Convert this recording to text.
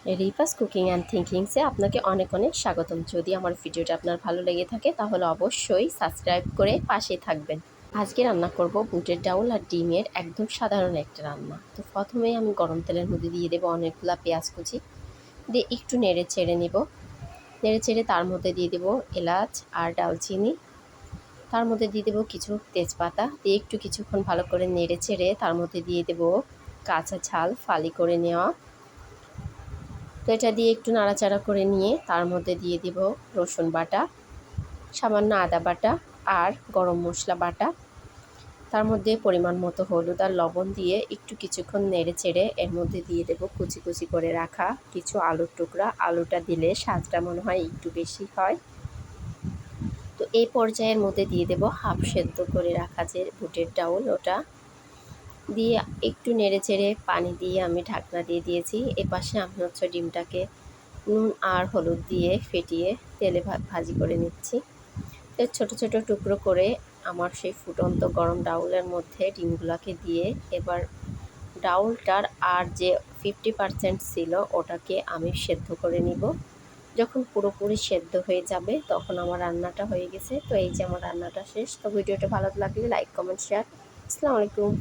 Rifas cooking and থিঙ্কিংসে আপনাকে অনেক অনেক স্বাগতম। যদি আমার ভিডিওটা আপনার ভালো লেগে থাকে তাহলে অবশ্যই সাবস্ক্রাইব করে পাশে থাকবেন। আজকে রান্না করব বুটের ডাউল আর ডিমের একদম সাধারণ একটা রান্না। তো প্রথমেই আমি গরম তেলের মধ্যে দিয়ে দেবো অনেকগুলো পেঁয়াজ কুচি, দিয়ে একটু নেড়ে চেড়ে নেব। নেড়ে চেড়ে তার মধ্যে দিয়ে দেবো এলাচ আর ডালচিনি, তার মধ্যে দিয়ে দেবো কিছু তেজপাতা, দিয়ে একটু কিছুক্ষণ ভালো করে নেড়ে চেড়ে তার মধ্যে দিয়ে দেবো কাঁচা ঝাল ফালি করে নেওয়া। তো এটা দিয়ে একটু নাড়াচাড়া করে নিয়ে তার মধ্যে দিয়ে দিব রসুন বাটা, সামান্য আদা বাটা আর গরম মশলা বাটা, তার মধ্যে পরিমাণ মতো হলুদ আর লবণ দিয়ে একটু কিছুক্ষণ নেড়ে চেড়ে এর মধ্যে দিয়ে দেব কুচি কুচি করে রাখা কিছু আলুর টুকরা। আলুটা দিলে স্বাদটা মনে হয় একটু বেশি হয়। তো এই পর্যায়ের মধ্যে দিয়ে দেব হাফ সেদ্ধ করে রাখা যে বুটের ডাউল, ওটা দিয়ে একটু নেড়ে চেড়ে পানি দিয়ে আমি ঢাকনা দিয়ে দিয়েছি। এপাশে আমি ডিমটাকে নুন আর হলুদ দিয়ে ফেটিয়ে তেলে ভাজি করে নিচ্ছি। এর ছোট ছোট টুকরো করে আমার সেই ফুটন্ত গরম ডাউলের মধ্যে ডিমগুলোকে দিয়ে এবার ডাউলটার আর যে 50% ছিল ওটাকে আমি সেদ্ধ করে নিব। যখন পুরোপুরি সেদ্ধ হয়ে যাবে তখন আমার রান্নাটা হয়ে গেছে। তো এই যে আমার রান্নাটা শেষ। তো ভিডিওটা ভালো লাগলে লাইক, কমেন্ট, শেয়ার। আসসালামু আলাইকুম।